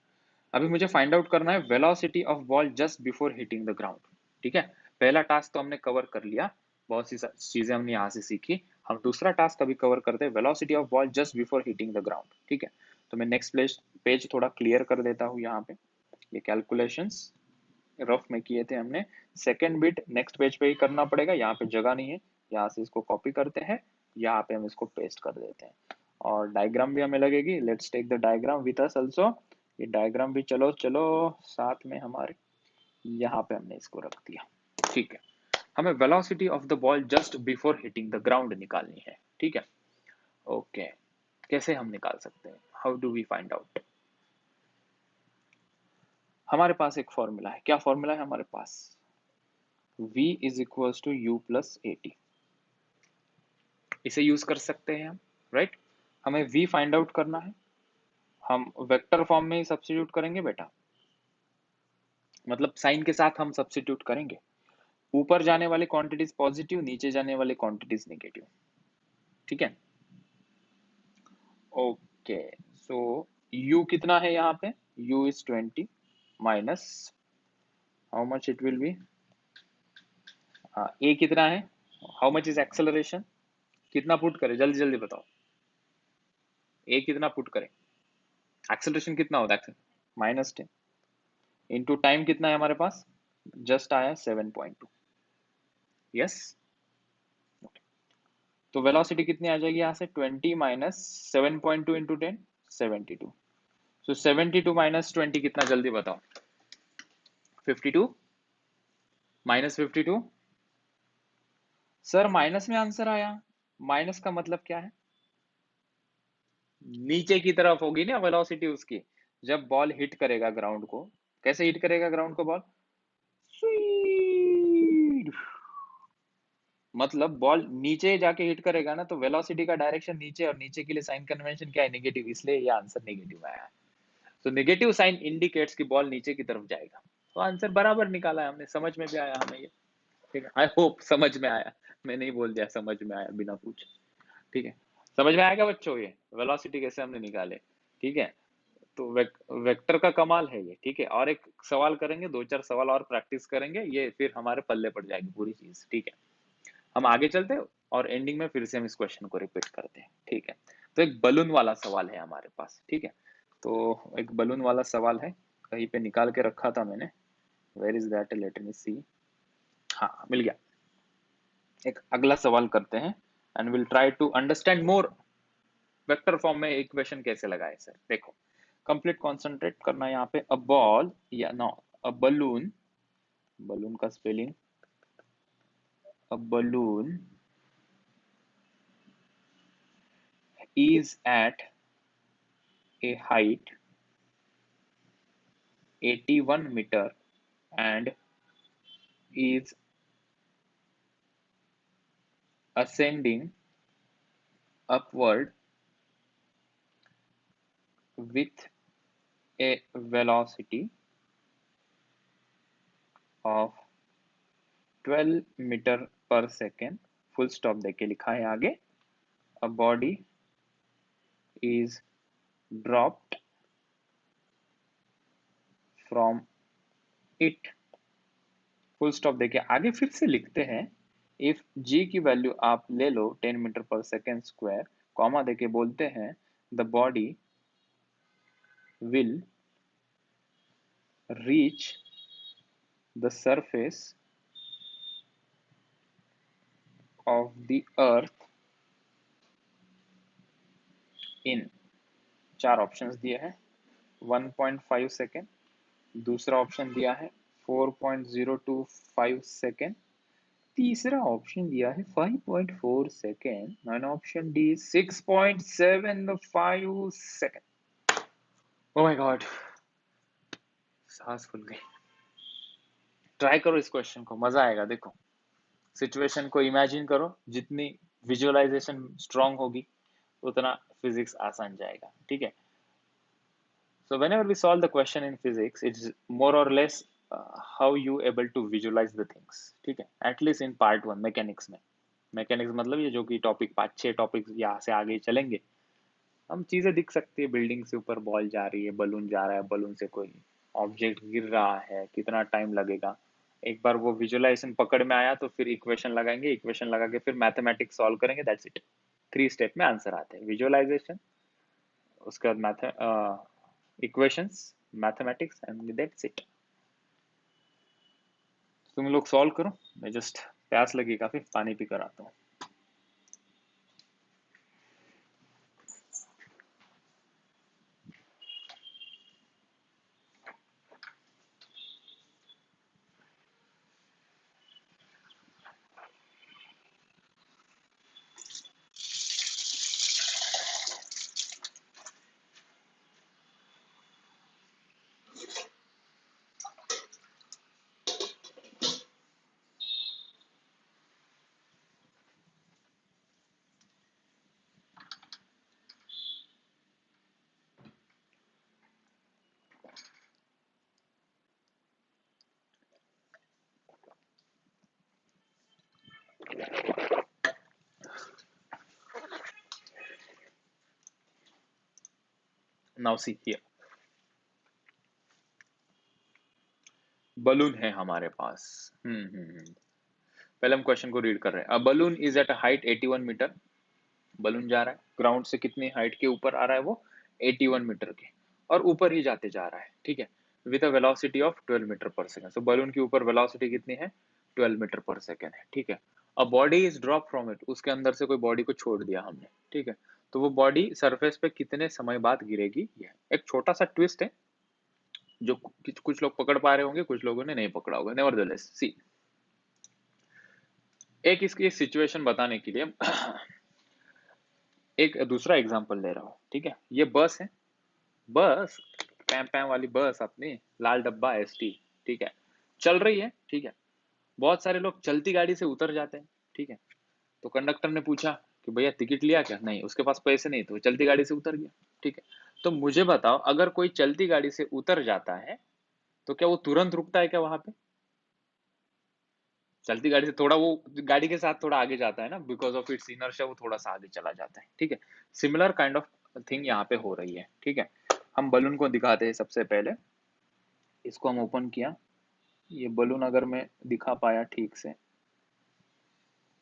अभी मुझे फाइंड आउट करना है velocity of ball just before hitting the ground. ठीक है, पहला टास्क तो हमने कवर कर लिया, बहुत सी चीजें हमने यहाँ से सीखी। हम दूसरा टास्क अभी कवर करते हैं, velocity of ball just before hitting the ground. ठीक है, तो मैं नेक्स्ट पेज थोड़ा क्लियर कर देता हूँ। यहाँ पे ये कैलकुलेशंस रफ में किए थे हमने, सेकेंड बिट नेक्स्ट पेज पे ही करना पड़ेगा, यहाँ पे जगह नहीं है। यहाँ से इसको कॉपी करते हैं, यहाँ पे हम इसको पेस्ट कर देते हैं, और डायग्राम भी हमें लगेगी। Let's take the diagram with us also. ये डायग्राम भी चलो चलो साथ में हमारे, यहाँ पे हमने इसको रख दिया। ठीक है, हमें velocity of the ball just before hitting the ground निकालनी है। ठीक है, ओके, कैसे हम निकाल सकते हैं, how do we find out. हमारे पास एक फॉर्मूला है। क्या फॉर्मूला है हमारे पास, v is equals to u plus AT। इसे यूज कर सकते हैं हम, राइट। हमें v फाइंड आउट करना है, हम वेक्टर फॉर्म में ही सब्स्टिट्यूट करेंगे बेटा, मतलब साइन के साथ हम सब्स्टिट्यूट करेंगे। ऊपर जाने वाली क्वांटिटीज पॉजिटिव, नीचे जाने वाली क्वांटिटीज नेगेटिव। ठीक है, ओके, सो u कितना है यहाँ पे, u is 20 minus how much it will be, a कितना है, हाउ मच इज एक्सेलरेशन, कितना पुट करें जल्दी जल्दी बताओ, a कितना पुट करें, एक्सेलरेशन कितना होता है, -10 इंटू टाइम कितना है हमारे पास, जस्ट आया 7.2। यस, तो वेलोसिटी कितनी आ जाएगी यहाँ से, 20 माइनस 7.2 इंटू 10, 72। सो 72 माइनस 20 कितना, जल्दी बताओ, 52 माइनस 52। सर माइनस में आंसर आया, माइनस का मतलब क्या है, नीचे की तरफ होगी ना वेलोसिटी उसकी। जब बॉल हिट करेगा ग्राउंड को, कैसे हिट करेगा ग्राउंड को बॉल, स्वीड, मतलब बॉल नीचे जाके हिट करेगा ना, तो वेलोसिटी का डायरेक्शन नीचे, और नीचे के लिए साइन कन्वेंशन क्या है, नेगेटिव, इसलिए ये आंसर नेगेटिव आया है। तो नेगेटिव साइन इंडिकेट्स कि बॉल नीचे की तरफ जाएगा। तो आंसर बराबर निकाला है हमने, समझ में भी आया हमें ये। ठीक है, आई होप समझ में आया, मैं नहीं बोल दिया समझ में आया बिना पूछे। ठीक है, समझ में आएगा बच्चों ये वेलोसिटी कैसे हमने निकाले। ठीक है, तो वेक्टर का कमाल है ये। ठीक है, और एक सवाल करेंगे, दो चार सवाल और प्रैक्टिस करेंगे, ये फिर हमारे पल्ले पड़ जाएगी पूरी चीज। ठीक है, हम आगे चलते हैं और एंडिंग में फिर से हम इस क्वेश्चन को रिपीट करते हैं, ठीक है। तो एक बलून वाला सवाल है हमारे पास, ठीक है। तो एक बलून वाला सवाल है, कहीं पे निकाल के रखा था मैंने, where is that, let me see. हाँ, मिल गया। एक अगला सवाल करते हैं and will try to understand more vector form में इक्वेशन कैसे लगाए सर। देखो, कंप्लीट कॉन्सेंट्रेट करना यहाँ पे। अ बॉल या नो, अ बलून, बलून का spelling, a balloon is at a height 81 meter and is ascending upward with a velocity of 12 meter per second, full stop देके लिखा है आगे। a body is dropped from it, full stop देके आगे फिर से लिखते हैं, इफ g की वैल्यू आप ले लो 10 metre per second square, comma देके बोलते हैं the body will reach the surface of the earth in, चार ऑप्शंस दिए हैं, 1.5 सेकेंड, दूसरा ऑप्शन दिया है 4.025 सेकेंड, तीसरा ऑप्शन दिया है 5.4 second and option D 6.75 second. Oh my God, सांस फूल गई। ट्राई करो इस क्वेश्चन को, मजा आएगा। देखो, सिचुएशन को इमेजिन करो, जितनी विजुअलाइजेशन स्ट्रांग होगी उतना फिजिक्स आसान जाएगा, ठीक है। So whenever we solve the question in physics, it's more or less how you able to visualize the things, ठीक है। At least in part one mechanics में, मैकेनिक्स मतलब ये जो कि टॉपिक 5-6 टॉपिक यहाँ से आगे चलेंगे, हम चीजें दिख सकती है, बिल्डिंग से ऊपर बॉल जा रही है, बलून जा रहा है, बलून से कोई ऑब्जेक्ट गिर रहा है, कितना टाइम लगेगा। एक बार वो विजुअलाइजेशन पकड़ में आया तो फिर इक्वेशन लगाएंगे, इक्वेशन लगा के फिर मैथमेटिक्स सॉल्व करेंगे, दैट्स इट। 3 स्टेप में आंसर आते हैं, विजुअलाइजेशन, उसके बाद math equations, mathematics and that's it. तुम लोग सॉल्व करो, मैं जस्ट, प्यास लगी काफी, पानी पी कर आता हूँ। नाउ सी हियर, बलून है हमारे पास। पहले हम क्वेश्चन को रीड कर रहे हैं। A balloon is at a height 81 meter, balloon जा रहा है ग्राउंड से कितनी हाइट के ऊपर आ रहा है वो, 81 मीटर के, और ऊपर ही जाते जा रहा है, ठीक है, with a velocity of 12 meter per second. So balloon की ऊपर वेलोसिटी कितनी है, 12 मीटर पर सेकंड है, ठीक है। A body is drop from it, उसके अंदर से कोई बॉडी को छोड़ दिया हमने, ठीक है। तो वो बॉडी सरफेस पे कितने समय बाद गिरेगी, ये एक छोटा सा ट्विस्ट है जो कुछ लोग पकड़ पा रहे होंगे, कुछ लोगों ने नहीं पकड़ा होगा। नेवरदलेस सी, एक इसकी सिचुएशन बताने के लिए एक दूसरा एग्जांपल ले रहा हूँ, ठीक है। ये बस है, बस पैम पैम वाली बस अपनी, लाल डब्बा एसटी, ठीक है, चल रही है, ठीक है। बहुत सारे लोग चलती गाड़ी से उतर जाते हैं, ठीक है। तो कंडक्टर ने पूछा कि भैया टिकट लिया क्या, नहीं, उसके पास पैसे नहीं, तो वो चलती गाड़ी से उतर गया, ठीक है। तो मुझे बताओ, अगर कोई चलती गाड़ी से उतर जाता है तो क्या वो तुरंत रुकता है क्या वहां पे? चलती गाड़ी से थोड़ा वो गाड़ी के साथ थोड़ा आगे जाता है ना, बिकॉज ऑफ इट्स इनर्शिया, वो थोड़ा सा आगे चला जाता है, ठीक है। सिमिलर काइंड ऑफ थिंग यहाँ पे हो रही है, ठीक है। हम बलून को दिखाते हैं सबसे पहले, इसको हम ओपन किया, ये बलून अगर मैं दिखा पाया ठीक से,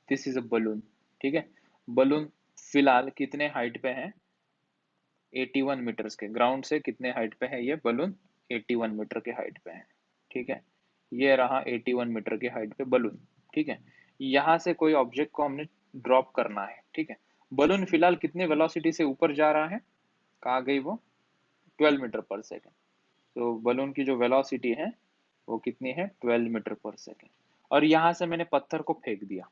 दिस इज अ बलून, ठीक है। बलून फिलहाल कितने हाइट पे है? 81 मीटर्स के, ग्राउंड से कितने हाइट पे है ये बलून? 81 मीटर के हाइट पे है, ठीक है। ये रहा 81 मीटर के हाइट पे बलून, ठीक है। यहाँ से कोई ऑब्जेक्ट को हमने ड्रॉप करना है, ठीक है। बलून फिलहाल कितने वेलोसिटी से ऊपर जा रहा है? कहाँ गई वो? 12 मीटर पर सेकेंड। तो बलून की जो वेलोसिटी है वो कितनी है? 12 मीटर पर सेकेंड। और यहाँ से मैंने पत्थर को फेंक दिया,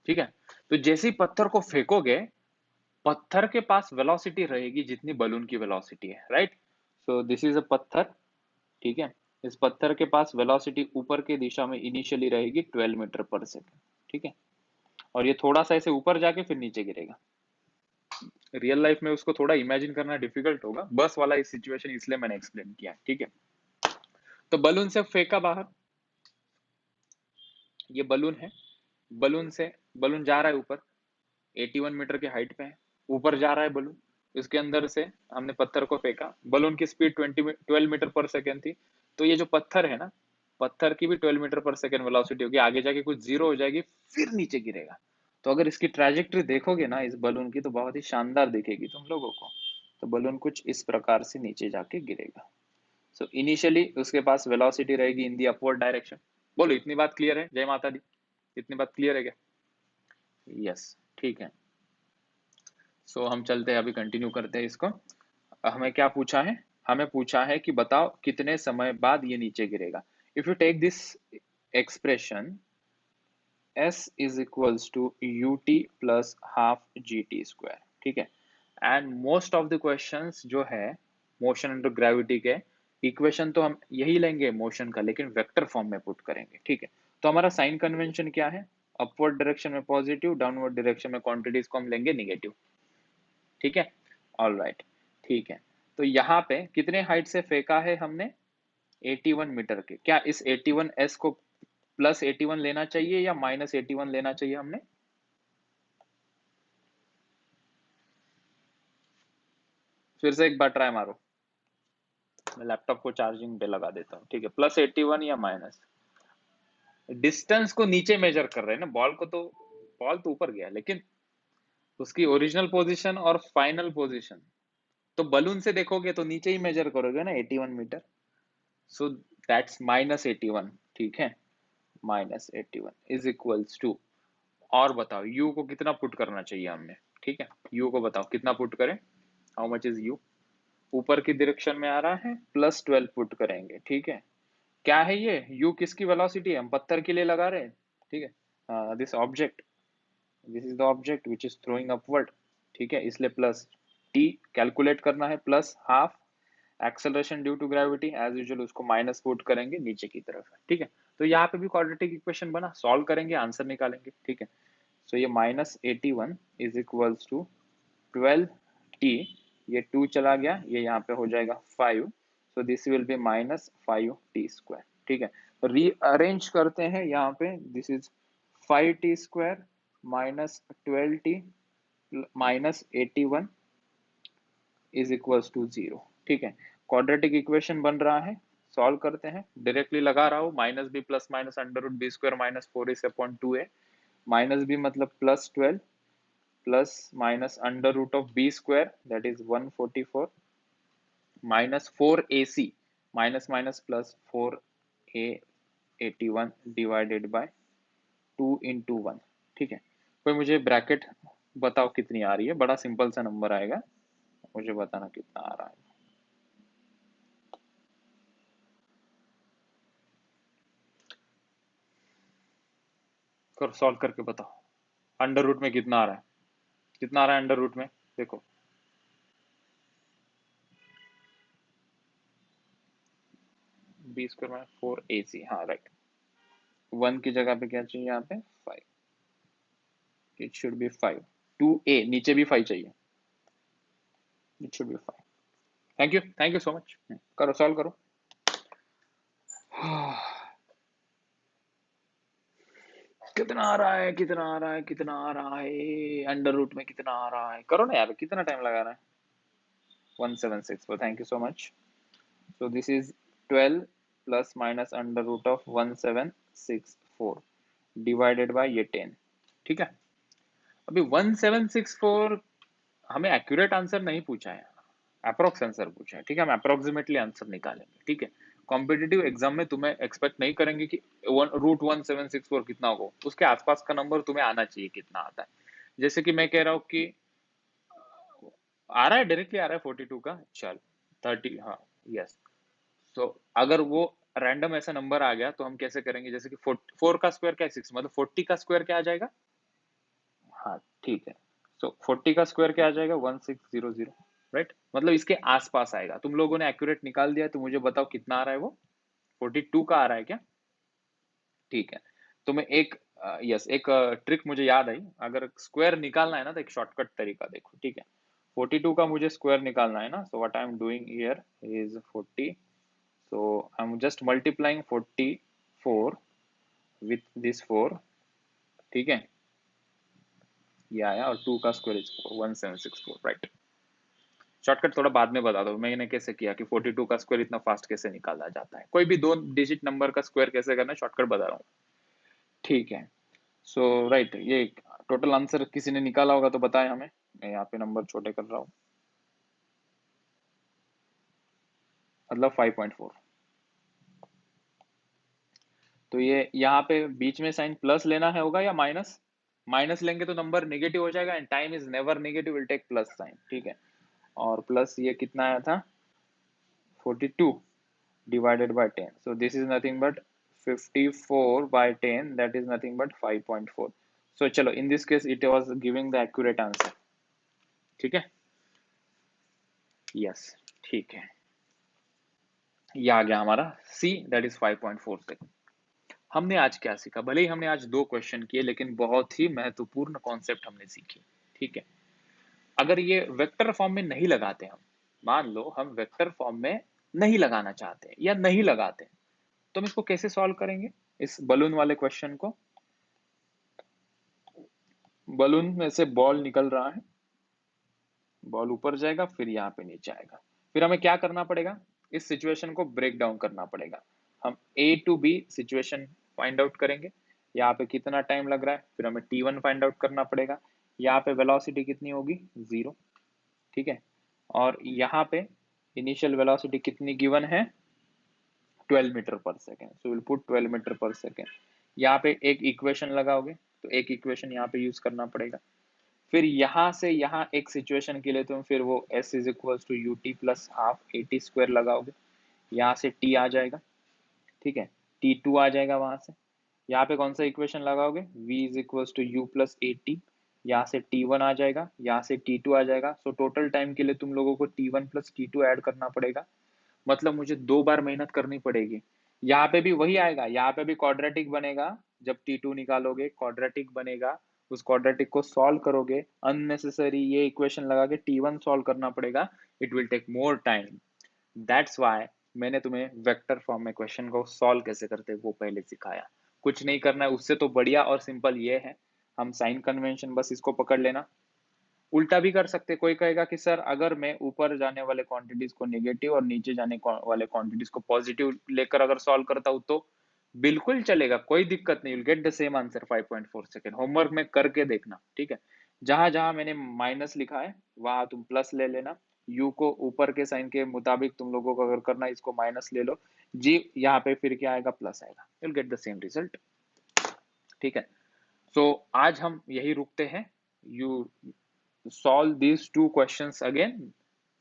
ठीक है। तो जैसे ही पत्थर को फेंकोगे, पत्थर के पास वेलोसिटी रहेगी जितनी बलून की वेलोसिटी है, right. So this is a पत्थर, ठीक है। इस पत्थर के पास वेलोसिटी ऊपर की दिशा में इनिशियली रहेगी 12 मीटर पर सेकेंड, ठीक है। और ये थोड़ा सा ऐसे ऊपर जाके फिर नीचे गिरेगा। रियल लाइफ में उसको थोड़ा इमेजिन करना डिफिकल्ट होगा, बस वाला इस सिचुएशन इसलिए मैंने एक्सप्लेन किया, ठीक है। तो बलून से फेंका बाहर, ये बलून है, बलून से बलून जा रहा है ऊपर, 81 मीटर की हाइट पे है, ऊपर जा रहा है बलून। इसके अंदर से हमने पत्थर को फेंका, बलून की स्पीड 12 मीटर पर सेकेंड थी। तो ये जो पत्थर है ना, पत्थर की भी 12 मीटर पर सेकेंड वेलोसिटी होगी, आगे जाके कुछ जीरो हो जाएगी, फिर नीचे गिरेगा। तो अगर इसकी ट्रैजेक्टरी देखोगे ना इस बलून की, तो बहुत ही शानदार दिखेगी तुम लोगों को। तो बलून कुछ इस प्रकार से नीचे जाके गिरेगा। सो इनिशियली उसके पास वेलोसिटी रहेगी इन दी अपवर्ड डायरेक्शन। बोलो इतनी बात क्लियर है? जय माता दी, इतनी बात क्लियर है क्या? यस, ठीक है। सो हम चलते हैं, अभी कंटिन्यू करते हैं इसको। हमें क्या पूछा है? हमें पूछा है कि बताओ कितने समय बाद ये नीचे गिरेगा। If you take this expression, s is equals to ut plus half gt square, ठीक है। And most of the questions जो है मोशन अंडर ग्रेविटी के, इक्वेशन तो हम यही लेंगे मोशन का, लेकिन वेक्टर फॉर्म में पुट करेंगे, ठीक है। तो हमारा साइन कन्वेंशन क्या है? अपवर्ड डायरेक्शन में पॉजिटिव, डाउनवर्ड डायरेक्शन में क्वांटिटीज को हम लेंगे निगेटिव, ठीक है। ऑल राइट, ठीक है। तो यहाँ पे कितने हाइट से फेंका है हमने? 81 मीटर के। क्या इस 81 एस को प्लस 81 लेना चाहिए या माइनस 81 लेना चाहिए हमने? फिर से एक बार ट्राई मारो, मैं लैपटॉप को चार्जिंग पे लगा देता हूँ, ठीक है। प्लस 81 या माइनस? डिस्टेंस को नीचे मेजर कर रहे हैं ना, बॉल को तो, बॉल तो ऊपर गया, लेकिन उसकी ओरिजिनल पोजीशन और फाइनल पोजीशन तो बलून से देखोगे तो नीचे ही मेजर करोगे ना 81 मीटर। सो दैट्स माइनस 81, ठीक है। माइनस 81 इज इक्वल्स टू, और बताओ u को कितना पुट करना चाहिए हमने, ठीक है। u को बताओ कितना पुट करें? How much is u? ऊपर की डायरेक्शन में आ रहा है, प्लस 12 पुट करेंगे, ठीक है। क्या है ये u? किसकी वेलोसिटी है? हम पत्थर के लिए लगा रहे हैं, ठीक है। This object, this is the object which is throwing upward, ठीक है। इसलिए प्लस t कैलकुलेट करना है, plus half acceleration due to gravity, as usual उसको माइनस पुट करेंगे नीचे की तरफ, ठीक है। तो यहाँ पे भी क्वाड्रेटिक इक्वेशन बना, सॉल्व करेंगे, आंसर निकालेंगे, ठीक है। सो ये minus 81 is equals to 12t, ये 2 चला गया, ये यहाँ पे हो जाएगा 5। So this will be minus 5t square, ठीक है। रीअरेंज करते हैं यहाँ पे, this is 5t square minus 12t minus 81 is equals to 0, ठीक है। क्वाड्रेटिक इक्वेशन बन रहा है, सॉल्व करते हैं। डायरेक्टली लगा रहा हूँ, minus b plus minus under root b square minus 4ac upon 2a, minus b मतलब plus 12 plus minus under root of b square that is 144 minus 4ac, minus minus plus 4a81 divided by 2 into 1, ठीक है। कोई मुझे ब्रैकेट बताओ कितनी आ रही है? बड़ा सिंपल सा नंबर आएगा, मुझे बताना कितना आ रहा है। कर सॉल्व करके बताओ, अंडर रूट में कितना आ रहा है? कितना आ रहा है अंडर रूट में? देखो, बी स्क्वायर माइनस 4ac, हाँ राइट। 1 की जगह पे क्या चाहिए यहाँ पे? 5, इट शुड बी 5। 2a, नीचे भी 5 चाहिए, it should be 5। Thank you so much. करो, सॉल्व करो। कितना आ रहा है? कितना आ रहा है? कितना आ रहा है? अंडर रूट में कितना आ रहा है? करो ना यार, कितना टाइम लगा रहा है? 176, thank you so much. So this is 12 plus minus under root of 1764 divided by ये 10, ठीक है। अभी 1764 हमें एक्यूरेट आंसर नहीं पूछा है, अप्रोक्स आंसर पूछा है, ठीक है। हम अप्रोक्सीमेटली आंसर निकालेंगे, ठीक है। कॉम्पिटिटिव एग्जाम में तुम्हें एक्सपेक्ट नहीं करेंगे कि √1764 कितना होगा, उसके आसपास का नंबर तुम्हें आना चाहिए कितना आता है। जैसे कि मैं कह रहा हूँ कि आ रहा है, डायरेक्टली आ रहा है 42 का, चल 30, हाँ, यस। सो अगर वो रैंडम ऐसा नंबर आ गया तो हम कैसे करेंगे, जैसे कि 4 का स्क्वायर क्या है 6, मतलब 40 का स्क्वायर क्या आ जाएगा, हाँ ठीक है। सो 40 का स्क्वायर क्या आ जाएगा 1600, राइट। मतलब इसके आसपास आएगा। तुम लोगों ने एक्यूरेट निकाल दिया तो मुझे बताओ कितना आ रहा है, वो 42 का आ रहा है क्या, ठीक है। तो मैं एक यस एक ट्रिक मुझे याद आई, अगर स्क्वायर निकालना है ना तो एक शॉर्टकट तरीका देखो, ठीक है। 42 का मुझे स्क्वायर निकालना है ना, so what I am doing here is 40, so I'm just multiplying 44 with this 4, ठीक है, ये आया, और 2 का स्क्वायर इज 1764, राइट। शॉर्टकट थोड़ा बाद में बता दो मैंने कैसे किया कि 42 का स्क्वायर इतना फास्ट कैसे निकाला जाता है, कोई भी 2 डिजिट नंबर का स्क्वायर कैसे करना है शॉर्टकट बता रहा हूँ, ठीक है। सो राइट, ये टोटल आंसर किसी ने निकाला होगा तो बताएं हमें, मैं यहाँ पे नंबर छोटे कर रहा हूँ, मतलब 5.4। तो ये यहाँ पे बीच में साइन प्लस लेना है होगा या माइनस, माइनस लेंगे तो नंबर नेगेटिव हो जाएगा, and time is never negative, will take plus sign, ठीक है। और प्लस ये कितना आया था 42 divided by 10, so this is nothing but 54 by 10, that is nothing but 5.4। so चलो, in this case it was giving the accurate answer, ठीक है, यस, ठीक है। ये आ गया हमारा C, that is 5.4 सेकंड। हमने आज क्या सीखा, भले ही हमने आज 2 क्वेश्चन किए लेकिन बहुत ही महत्वपूर्ण कॉन्सेप्ट हमने सीखे, ठीक है। अगर ये वेक्टर फॉर्म में नहीं लगाते हम, मान लो हम वेक्टर फॉर्म में नहीं लगाना चाहते या नहीं लगाते, तो हम इसको कैसे सॉल्व करेंगे, इस बलून वाले क्वेश्चन को। बलून में से बॉल निकल रहा है, बॉल ऊपर जाएगा फिर यहाँ पे नीचे आएगा, फिर हमें क्या करना पड़ेगा, इस सिचुएशन को ब्रेक डाउन करना पड़ेगा। हम A to B situation find out करेंगे, यहाँ पे कितना टाइम लग रहा है, फिर हमें T1 फाइंड आउट करना पड़ेगा, यहाँ पे वेलोसिटी कितनी होगी 0, ठीक है। और यहाँ पे इनिशियल वेलोसिटी कितनी गिवन है 12 meter per second, so will put 12 meter per second. यहाँ पे एक इक्वेशन लगाओगे तो एक इक्वेशन यहाँ पे यूज करना पड़ेगा। फिर यहाँ से यहाँ एक सिचुएशन के लिए तुम फिर वो s is equal to u t plus half a t square लगाओगे, यहाँ से t आ जाएगा, ठीक है, t2 आ जाएगा वहां से। यहाँ पे कौन सा इक्वेशन लगाओगे v is equal to u plus a t, यहाँ से t1 आ जाएगा, यहाँ से t2 आ जाएगा। सो टोटल टाइम के लिए तुम लोगों को t1 प्लस t2 ऐड करना पड़ेगा, मतलब मुझे 2 बार मेहनत करनी पड़ेगी। यहाँ पे भी वही आएगा, यहाँ पे भी क्वाड्रेटिक बनेगा, जब T2 निकालोगे क्वाड्रेटिक बनेगा, उस क्वाड्रेटिक को सॉल्व करोगे, अननेसेसरी ये इक्वेशन लगा के T1 सॉल्व करना पड़ेगा, it will take more time. That's why मैंने तुम्हें वेक्टर फॉर्म में क्वेश्चन को सॉल्व कैसे करते हैं वो पहले सिखाया। कुछ नहीं करना है, उससे तो बढ़िया और सिंपल ये है, हम साइन कन्वेंशन बस इसको पकड़ लेना। उल्टा भी कर सकते, कोई कहेगा कि सर अगर मैं ऊपर जाने वाले क्वांटिटीज को नेगेटिव और नीचे जाने वाले क्वांटिटीज को पॉजिटिव लेकर अगर सॉल्व करता हूं तो बिल्कुल चलेगा, कोई दिक्कत नहीं, will get the same answer 5.4 second. Homework में करके देखना, ठीक है। जहां जहां मैंने माइनस लिखा है वहां तुम प्लस ले लेना, यू को ऊपर के साइन के मुताबिक तुम लोगों को अगर करना इसको माइनस ले लो, जी यहाँ पे फिर क्या आएगा प्लस आएगा, will get the same result, ठीक है। सो आज हम यही रुकते हैं। You solve these 2 questions again,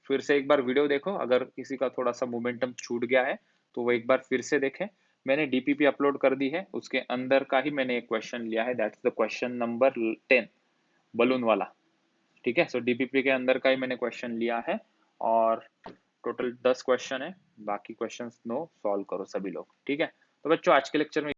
फिर से एक बार वीडियो देखो, अगर किसी का थोड़ा सा मोमेंटम छूट गया है तो वो एक बार फिर से देखें। मैंने डीपीपी अपलोड कर दी है, उसके अंदर का ही मैंने एक क्वेश्चन लिया है, that's the question number 10 balloon वाला, ठीक है। सो डीपीपी के अंदर का ही मैंने क्वेश्चन लिया है, और टोटल 10 क्वेश्चन है, बाकी क्वेश्चन नो सॉल्व करो सभी लोग, ठीक है। तो बच्चों आज के लेक्चर में